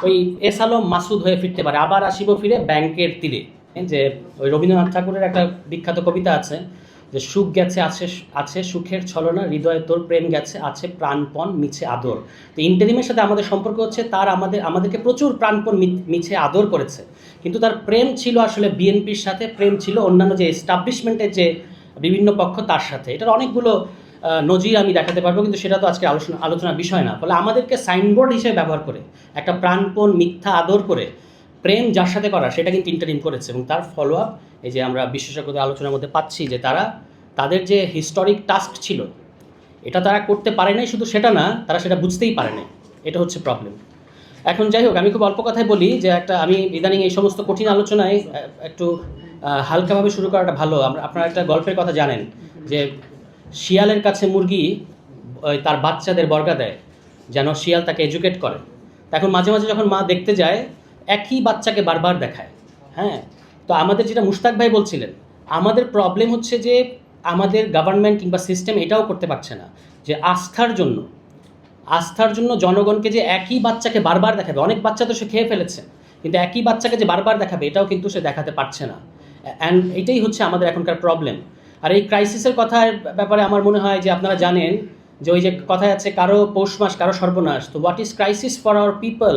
ওই এস আলম মাসুদ হয়ে ফিরতে পারে, আবার আসিব ফিরে ব্যাংকের তীরে। যে ওই রবীন্দ্রনাথ ঠাকুরের একটা বিখ্যাত কবিতা আছে যে সুখ গেছে আছে, আছে সুখের ছলনা, হৃদয়ে তোর প্রেম গেছে আছে প্রাণপণ মিছে আদর। তো ইন্টারিমের সাথে আমাদের সম্পর্ক হচ্ছে তার আমাদেরকে প্রচুর প্রাণপণ মিছে আদর করেছে, কিন্তু তার প্রেম ছিল আসলে বিএনপির সাথে, প্রেম ছিল অন্যান্য যে এস্টাবলিশমেন্টের যে বিভিন্ন পক্ষ তার সাথে। এটার অনেকগুলো নজির আমি দেখাতে পারবো, কিন্তু সেটা তো আজকে আলোচনার বিষয় না। ফলে আমাদেরকে সাইনবোর্ড হিসেবে ব্যবহার করে একটা প্রাণপণ মিথ্যা আদর করে প্রেম যার সাথে করা সেটা কিন্তু ইন্টারিম করেছে, এবং তার ফলো আপ এই যে আমরা বিশেষজ্ঞদের আলোচনার মধ্যে পাচ্ছি যে তাদের যে হিস্টোরিক টাস্ক ছিল এটা তারা করতে পারে নাই। শুধু সেটা না, তারা সেটা বুঝতেই পারে নাই, এটা হচ্ছে প্রবলেম। এখন যাই হোক, আমি খুব অল্প কথায় বলি যে আমি ইদানিং এই সমস্ত কঠিন আলোচনায় একটু হালকাভাবে শুরু করাটা ভালো। আপনারা একটা গল্পের কথা জানেন যে শিয়ালের কাছে মুরগি তার বাচ্চাদের বর্গা দেয় যেন শিয়াল তাকে এডুকেট করে। এখন মাঝে মাঝে যখন মা দেখতে যায় একই বাচ্চাকে বারবার দেখায়। হ্যাঁ, তো আমাদের যেটা মুশতাক ভাই বলছিলেন, আমাদের প্রবলেম হচ্ছে যে আমাদের গভর্নমেন্ট কিংবা সিস্টেম এটাও করতে পারছে না যে আস্থার জন্য জনগণকে যে একই বাচ্চাকে বারবার দেখাবে। অনেক বাচ্চা তো সে খেয়ে ফেলেছে, কিন্তু একই বাচ্চাকে যে বারবার দেখাবে এটাও কিন্তু সে দেখাতে পারছে না। অ্যান্ড এটাই হচ্ছে আমাদের এখনকার প্রবলেম। আর এই ক্রাইসিসের কথার ব্যাপারে আমার মনে হয় যে আপনারা জানেন যে ওই যে কথায় আছে কারো পৌষ মাস কারো সর্বনাশ। তো what is crisis for our people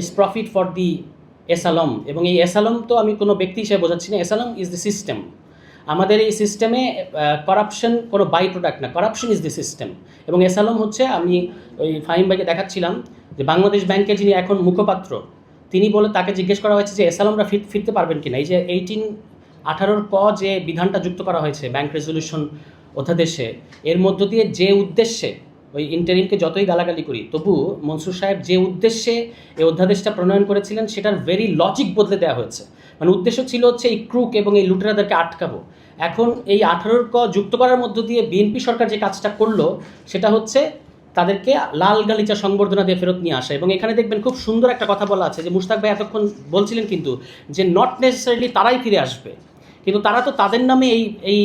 is profit for the asylum. এবং এই এসালম তো আমি কোনো ব্যক্তি হিসেবে বোঝাচ্ছি না, এসালম ইজ দ্য সিস্টেম। আমাদের এই সিস্টেমে করাপশন কোনো বাই প্রোডাক্ট না, করাপশন ইজ দ্য সিস্টেম। এবং এসালম হচ্ছে, আমি ওই ফাহিম ভাইকে দেখাচ্ছিলাম যে বাংলাদেশ ব্যাংকের যিনি এখন মুখপাত্র, তিনি বলে তাকে জিজ্ঞেস করা হয়েছে যে এসালমরা ফিরতে পারবেন কিনা। এই যে 1818 ক যে বিধানটা যুক্ত করা হয়েছে ব্যাংক রেজলিউশন অধ্যাদেশে, এর মধ্য দিয়ে যে উদ্দেশ্যে ওই ইন্টারিমকে যতই গালাগালি করি তবু মনসুর সাহেব যে উদ্দেশ্যে এই অধ্যাদেশটা প্রণয়ন করেছিলেন সেটার ভেরি লজিক বদলে দেওয়া হয়েছে। মানে উদ্দেশ্য ছিল হচ্ছে এই ক্রুক এবং এই লুটেরাদেরকে আটকাবো। এখন এই 18 ক যুক্ত করার মধ্য দিয়ে বিএনপি সরকার যে কাজটা করলো সেটা হচ্ছে তাদেরকে লাল গালিচা সংবর্ধনা দিয়ে ফেরত নিয়ে আসা। এবং এখানে দেখবেন খুব সুন্দর একটা কথা বলা আছে যে মুশতাক ভাই এতক্ষণ বলছিলেন কিন্তু যে নট নেসেসারিলি তারাই ফিরে আসবে, কিন্তু তারা তো তাদের নামে এই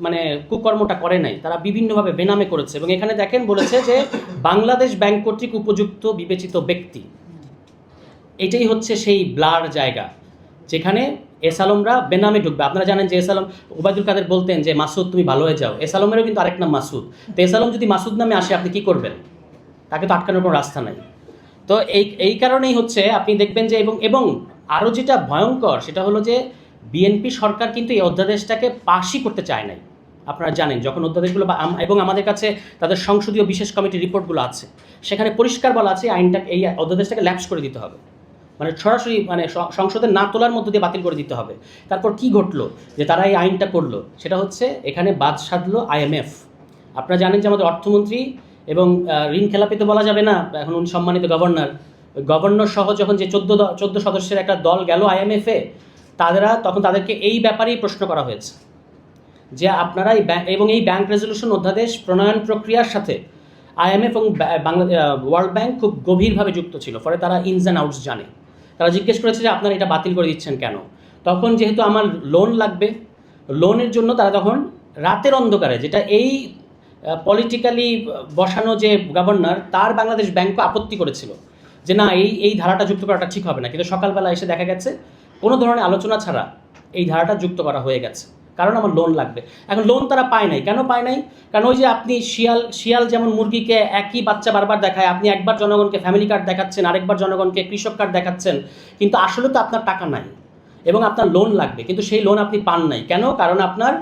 মানে কুকর্মটা করে নাই, তারা বিভিন্নভাবে বেনামে করেছে। এবং এখানে দেখেন বলেছে যে বাংলাদেশ ব্যাংক কর্তৃক উপযুক্ত বিবেচিত ব্যক্তি, এটাই হচ্ছে সেই ব্লার জায়গা যেখানে এসালমরা বেনামে ঢুকবে। আপনারা জানেন যে এসালম, ওবায়দুল কাদের বলতেন যে মাসুদ তুমি ভালো হয়ে যাও, এসালমেরও কিন্তু আরেক নাম মাসুদ। তো এসালম যদি মাসুদ নামে আসে আপনি কি করবেন? তাকে তো আটকানোর কোনো রাস্তা নাই। তো এই কারণেই হচ্ছে আপনি দেখবেন যে এবং আরও যেটা ভয়ঙ্কর সেটা হলো যে বিএনপি সরকার কিন্তু এই অধ্যাদেশটাকে পাশই করতে চায় নাই। আপনারা জানেন যখন অধ্যাদেশগুলো এবং আমাদের কাছে তাদের সংসদীয় বিশেষ কমিটির রিপোর্টগুলো আছে, সেখানে পরিষ্কার বলা আছে এই অধ্যাদেশটাকে ল্যাপস করে দিতে হবে, মানে সরাসরি মানে সংসদে না তোলার মধ্য দিয়ে বাতিল করে দিতে হবে। তারপর কি ঘটলো যে তারা এই আইনটা করলো, সেটা হচ্ছে এখানে বাদ সাধলো IMF। আপনারা জানেন যে আমাদের অর্থমন্ত্রী এবং ঋণ খেলাপি তো বলা যাবে না, এখন উনি সম্মানিত গভর্নর সহ যখন যে 14 সদস্যের একটা দল গেল IMF-এ, তখন তাদেরকে এই ব্যাপারেই প্রশ্ন করা হয়েছে যে আপনারা এই ব্যাংক রেজলিউশন অধ্যাদেশ প্রণয়ন প্রক্রিয়ার সাথে IMF এবং ওয়ার্ল্ড ব্যাংক খুব গভীরভাবে যুক্ত ছিল, ফলে তারা ইনস অ্যান্ড আউটস জানে। তারা জিজ্ঞেস করেছে যে আপনারা এটা বাতিল করে দিচ্ছেন কেন? তখন যেহেতু আমার লোন লাগবে, লোনের জন্য তারা তখন রাতের অন্ধকারে, যেটা এই পলিটিক্যালি বসানো যে গভর্নর তার বাংলাদেশ ব্যাংকও আপত্তি করেছিল যে না এই ধারাটা যুক্ত করাটা ঠিক হবে না, কিন্তু সকালবেলা এসে দেখা গেছে কোনো ধরনের আলোচনা ছাড়া এই ধারাটা যুক্ত করা হয়ে গেছে, কারণ আমার লোন লাগবে। এখন লোন তারা পায় নাই, কেন পায় নাই? কারণ ওই যে আপনি শিয়াল যেমন মুরগিকে একই বাচ্চা বারবার দেখায়, আপনি একবার জনগণকে ফ্যামিলি কার্ড দেখাচ্ছেন, আরেকবার জনগণকে কৃষক কার্ড দেখাচ্ছেন, কিন্তু আসলে তো আপনার টাকা নাই এবং আপনার লোন লাগবে, কিন্তু সেই লোন আপনি পান নাই। কেন? কারণ আপনার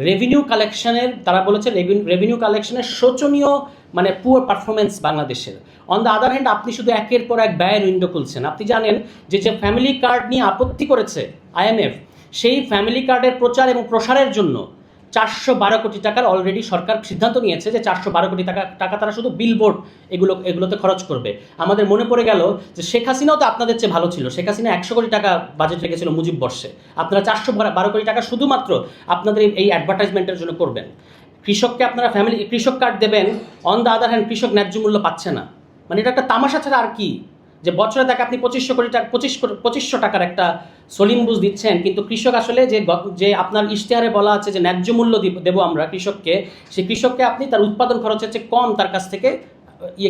রেভিনিউ কালেকশনের, তারা বলেছে রেভিনিউ কালেকশনের শোচনীয় মানে পুয়ার পারফরমেন্স বাংলাদেশের। অন দ্য আদার হ্যান্ড আপনি শুধু একের পর এক ব্যয়ের উইন্ডো খুলছেন। আপনি জানেন যে ফ্যামিলি কার্ড নিয়ে আপত্তি করেছে IMF, সেই ফ্যামিলি কার্ডের প্রচার এবং প্রসারের জন্য 412 কোটি টাকার অলরেডি সরকার সিদ্ধান্ত নিয়েছে যে 412 কোটি টাকা তারা শুধু বিলবোর্ড এগুলোতে খরচ করবে। আমাদের মনে পড়ে গেল যে শেখ হাসিনাও তো আপনাদের চেয়ে ভালো ছিল। শেখ হাসিনা 100 কোটি টাকা বাজেট রেখেছিল মুজিব বর্ষে, আপনারা 412 কোটি টাকা শুধুমাত্র আপনাদের এই অ্যাডভার্টাইজমেন্টের জন্য করবেন। কৃষককে আপনারা কৃষক কার্ড দেবেন, অন দ্য আদার হ্যান্ড কৃষক ন্যায্য মূল্য পাচ্ছে না। মানে এটা একটা তামাশা ছাড়া আর কি, যে বছরে তাকে আপনি 2500 টাকার একটা সলিম বুঝ দিচ্ছেন, কিন্তু কৃষক আসলে যে আপনার ইশতেহারে বলা আছে যে ন্যায্য মূল্য দেবো আমরা কৃষককে, সেই কৃষককে আপনি তার উৎপাদন খরচের চেয়ে কম তার কাছ থেকে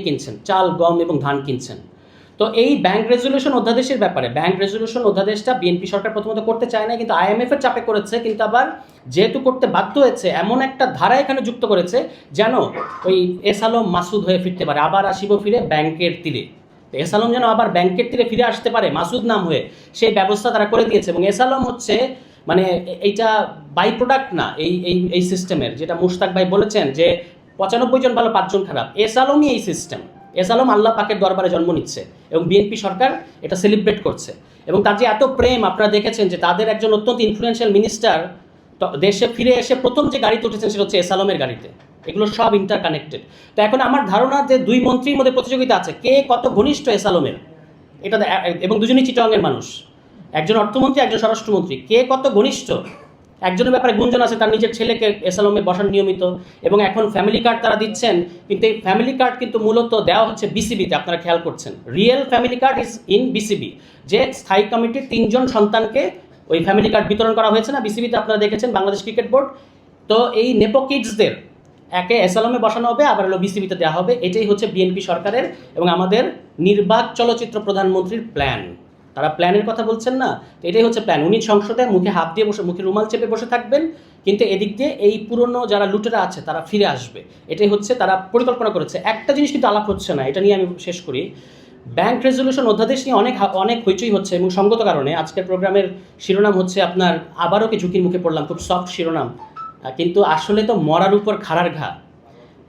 কিনছেন, চাল গম এবং ধান কিনছেন। তো তো এই ব্যাংক রেজলিউশন অধ্যাদেশের ব্যাপারে, ব্যাংক রেজলিউশন অধ্যাদেশটা বিএনপি সরকার প্রথমত করতে চায় না, কিন্তু আইএমএফের চাপে করেছে, কিন্তু আবার যেহেতু করতে বাধ্য হয়েছে এমন একটা ধারা এখানে যুক্ত করেছে যেন ওই এস আলম মাসুদ হয়ে ফিরতে পারে, আবার আসিব ফিরে ব্যাংকের তীরে। এস আলম যেন আবার ব্যাংকের তীরে ফিরে আসতে পারে মাসুদ নাম হয়ে, সেই ব্যবস্থা তারা করে দিয়েছে। এবং এস আলম হচ্ছে মানে এইটা বাই প্রোডাক্ট না এই এই এই সিস্টেমের, যেটা মুশতাক ভাই বলেছেন যে 95 জন ভালো 5 জন খারাপ, এস আলমই এই সিস্টেম। এস আলম আল্লাহ পাকের দরবারে জন্ম নিচ্ছে এবং বিএনপি সরকার এটা সেলিব্রেট করছে। এবং তার যে এত প্রেম, আপনারা দেখেছেন যে তাদের একজন অত্যন্ত ইনফ্লুয়েন্সিয়াল মিনিস্টার দেশে ফিরে এসে প্রথম যে গাড়িতে উঠেছেন সেটা হচ্ছে এস আলমের গাড়িতে। এগুলো সব ইন্টারকানেক্টেড। তো এখন আমার ধারণা যে দুই মন্ত্রীর মধ্যে প্রতিযোগিতা আছে কে কত ঘনিষ্ঠ এস আলমের, এটা এবং দুজনই চিটাগাংয়ের মানুষ, একজন অর্থমন্ত্রী একজন স্বরাষ্ট্রমন্ত্রী, কে কত ঘনিষ্ঠ। একজনের ব্যাপারে গুঞ্জন আছে তার নিজের ছেলেকে এস আলমে বসান নিয়মিত, এবং এখন ফ্যামিলি কার্ড তারা দিচ্ছেন, কিন্তু এই ফ্যামিলি কার্ড কিন্তু মূলত দেওয়া হচ্ছে বিসিবিতে, আপনারা খেয়াল করছেন। Real family card is in BCB, যে স্থায়ী কমিটির 3 জন সন্তানকে ওই ফ্যামিলি কার্ড বিতরণ করা হয়েছে না বিসিবিতে, আপনারা দেখেছেন বাংলাদেশ ক্রিকেট বোর্ড। তো এই নেপো কিডসদের একে এস আলমে বসানো হবে, আবার হলো বিসিবিতে দেওয়া হবে। এটাই হচ্ছে বিএনপি সরকারের এবং আমাদের নির্বাক চলচ্চিত্র প্রধানমন্ত্রীর প্ল্যান। তারা প্ল্যানের কথা বলছেন না, তো এটাই হচ্ছে প্ল্যান। উনি সংসদে মুখে হাত দিয়ে বসে, মুখে রুমাল চেপে বসে থাকবেন, কিন্তু এদিক দিয়ে এই পুরনো যারা লুটেরা আছে তারা ফিরে আসবে। এটাই হচ্ছে তারা পরিকল্পনা করেছে। একটা জিনিস কিন্তু আলাপ হচ্ছে না, এটা নিয়ে আমি শেষ করি। ব্যাংক রেজলিউশন অধ্যাদেশ নিয়ে অনেক হইচই হচ্ছে, এবং সঙ্গত কারণে আজকের প্রোগ্রামের শিরোনাম হচ্ছে আপনার আবারও কি ঝুঁকির মুখে পড়লাম, খুব সফট শিরোনাম, কিন্তু আসলে তো মরার উপর খাড়ার ঘা।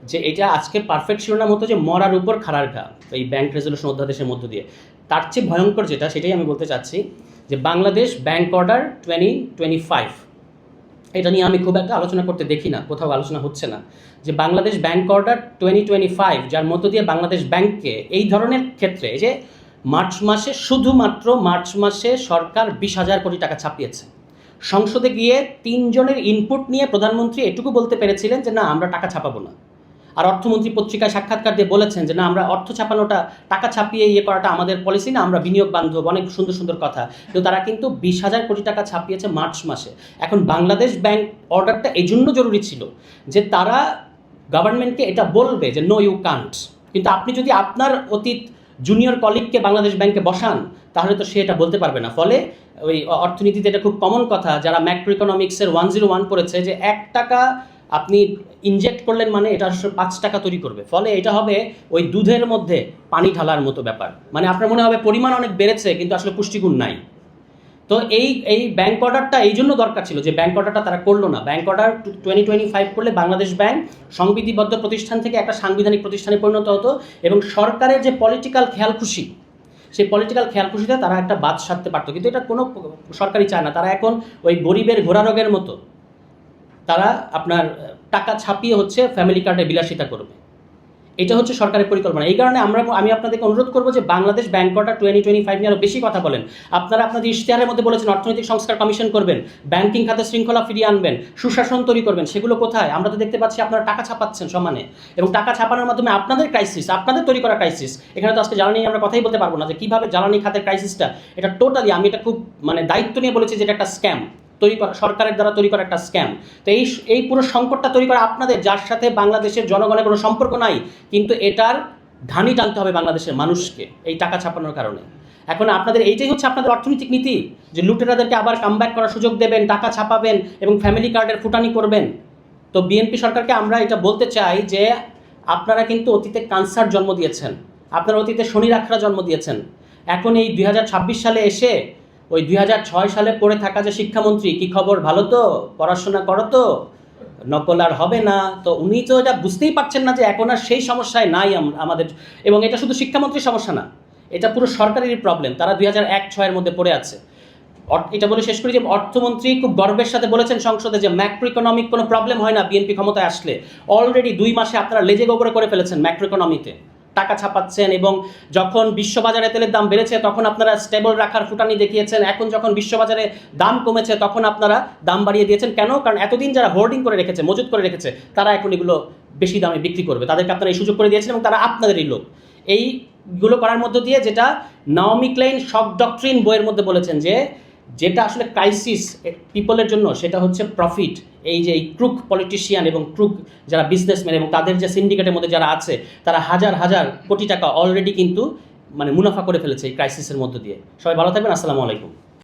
যে এটা আজকের পারফেক্ট শিরোনাম হতো যে মরার উপর খাড়ার ঘা এই ব্যাংক রেজলিউশন অধ্যাদেশের মধ্য দিয়ে। তার চেয়ে ভয়ঙ্কর যেটা, সেটাই আমি বলতে চাচ্ছি, যে বাংলাদেশ ব্যাংক অর্ডার 2025, এটা নিয়ে আমি খুব একটা আলোচনা করতে দেখি না, কোথাও আলোচনা হচ্ছে না, যে বাংলাদেশ ব্যাংক অর্ডার 2025, যার মধ্য দিয়ে বাংলাদেশ ব্যাংককে এই ধরনের ক্ষেত্রে, যে মার্চ মাসে, শুধুমাত্র মার্চ মাসে সরকার 20,000 কোটি টাকা ছাপিয়েছে। সংসদে গিয়ে 3 জনের ইনপুট নিয়ে প্রধানমন্ত্রী এটুকু বলতে পেরেছিলেন যে না আমরা টাকা ছাপাবো না, আর অর্থমন্ত্রী পত্রিকায় সাক্ষাৎকার দিয়ে বলেছেন যে না আমরা অর্থ ছাপানোটা, টাকা ছাপিয়ে করাটা আমাদের পলিসি না, আমরা বিনিয়োগ বান্ধব, অনেক সুন্দর সুন্দর কথা। কিন্তু তারা কিন্তু 20,000 কোটি টাকা ছাপিয়েছে মার্চ মাসে। এখন বাংলাদেশ ব্যাংক অর্ডারটা এই জন্য জরুরি ছিল যে তারা গভর্নমেন্টকে এটা বলবে যে নো ইউ কান্ট, কিন্তু আপনি যদি আপনার অতীত জুনিয়র কলিগকে বাংলাদেশ ব্যাংকে বসান তাহলে তো সে এটা বলতে পারবে না। ফলে ওই অর্থনীতিতে এটা খুব কমন কথা, যারা ম্যাক্রো ইকোনমিক্সের 101 পড়েছে, যে 1 টাকা আপনি ইনজেক্ট করলেন মানে এটা 5 টাকা তৈরি করবে। ফলে এটা হবে ওই দুধের মধ্যে পানি ঢালার মতো ব্যাপার, মানে আপনার মনে হবে পরিমাণ অনেক বেড়েছে কিন্তু আসলে পুষ্টিগুণ নাই। তো এই ব্যাংক অর্ডারটা এই জন্য দরকার ছিল, যে ব্যাংক অর্ডারটা তারা করলো না। ব্যাংক অর্ডার 2025 করলে বাংলাদেশ ব্যাংক সংবিধিবদ্ধ প্রতিষ্ঠান থেকে একটা সাংবিধানিক প্রতিষ্ঠানে পরিণত হতো, এবং সরকারের যে পলিটিক্যাল খেয়ালখুশি, সেই পলিটিক্যাল খেয়ালখুশিতে তারা একটা বাদ সাধতে পারতো, কিন্তু এটা কোনো সরকারই চায় না। তারা এখন ওই গরিবের ঘোড়ারোগের মতো তারা আপনার টাকা ছাপিয়ে হচ্ছে ফ্যামিলি কার্ডে বিলাসিতা করবে। এটা হচ্ছে সরকারের পরিকল্পনা। এই কারণে আমি আপনাদেরকে অনুরোধ করবো যে বাংলাদেশ ব্যাংক অর্ডার 2025 নিয়ে আরও বেশি কথা বলেন। আপনারা আপনাদের ইশতেহারের মধ্যে বলেছেন অর্থনৈতিক সংস্কার কমিশন করবেন, ব্যাংকিং খাতে শৃঙ্খলা ফিরিয়ে আনবেন, সুশাসন তৈরি করবেন, সেগুলো কোথায়? আমরা তো দেখতে পাচ্ছি আপনারা টাকা ছাপাচ্ছেন সমানে, এবং টাকা ছাপানোর মাধ্যমে আপনাদের ক্রাইসিস, আপনাদের তৈরি করা ক্রাইসিস। এখানে তো আজকে জ্বালানি আমরা কথাই বলতে পারবো না যে কীভাবে জ্বালানি খাতের ক্রাইসিসটা, এটা টোটালি আমি এটা খুব মানে দায়িত্ব নিয়ে বলেছি যে এটা একটা স্ক্যাম তৈরি করা, সরকারের দ্বারা তৈরি করা একটা স্ক্যাম। তো এই পুরো সংকটটা তৈরি করা আপনাদের, যার সাথে বাংলাদেশের জনগণের কোনো সম্পর্ক নাই, কিন্তু এটার ধানি টানতে হবে বাংলাদেশের মানুষকে এই টাকা ছাপানোর কারণে। এখন আপনাদের এইটাই হচ্ছে আপনাদের অর্থনৈতিক নীতি, যে লুটেরাদেরকে আবার কামব্যাক করার সুযোগ দেবেন, টাকা ছাপাবেন এবং ফ্যামিলি কার্ডের ফুটানি করবেন। তো বিএনপি সরকারকে আমরা এটা বলতে চাই যে আপনারা কিন্তু অতীতে ক্যান্সার জন্ম দিয়েছেন, আপনারা অতীতে শনি রাখরা জন্ম দিয়েছেন। এখন এই 2026 সালে এসে ওই 2006 সালে পড়ে থাকা যে শিক্ষামন্ত্রী, কি খবর, ভালো তো, পড়াশোনা করো তো, নকল আর হবে না, তো উনি তো এটা বুঝতেই পারছেন না যে এখন আর সেই সমস্যায় নাই আমাদের। এবং এটা শুধু শিক্ষামন্ত্রীর সমস্যা না, এটা পুরো সরকারেরই প্রবলেম। তারা 2001-06 মধ্যে পড়ে আছে। এটা বলে শেষ করি যে অর্থমন্ত্রী খুব গর্বের সাথে বলেছেন সংসদে যে ম্যাক্রো ইকোনমিক কোনো প্রবলেম হয় না বিএনপি ক্ষমতায় আসলে। অলরেডি 2 মাসে আপনারা লেজে গোবরে করে ফেলেছেন ম্যাক্রো ইকোনমিতে, টাকা ছাপাচ্ছেন, এবং যখন বিশ্ববাজারে তেলের দাম বেড়েছে তখন আপনারা স্টেবল রাখার ফুটানি দেখিয়েছেন। এখন যখন বিশ্ববাজারে দাম কমেছে তখন আপনারা দাম বাড়িয়ে দিয়েছেন। কেন? কারণ এতদিন যারা হোর্ডিং করে রেখেছে, মজুত করে রেখেছে, তারা এখন এগুলো বেশি দামে বিক্রি করবে, তাদেরকে আপনারা এই সুযোগ করে দিয়েছেন, এবং তারা আপনাদেরই লোক। এইগুলো করার মধ্য দিয়ে, যেটা নাওমি ক্লেইন শক ডক্ট্রিন বইয়ের মধ্যে বলেছেন, যে যেটা আসলে ক্রাইসিস পিপলের জন্য সেটা হচ্ছে প্রফিট। এই যে এই ক্রুক পলিটিশিয়ান এবং ক্রুক যারা বিজনেসম্যান এবং তাদের যে সিন্ডিকেটের মধ্যে যারা আছে, তারা হাজার হাজার কোটি টাকা অলরেডি কিন্তু মানে মুনাফা করে ফেলেছে এই ক্রাইসিসের মধ্য দিয়ে। সবাই ভালো থাকবেন, আসসালামু আলাইকুম।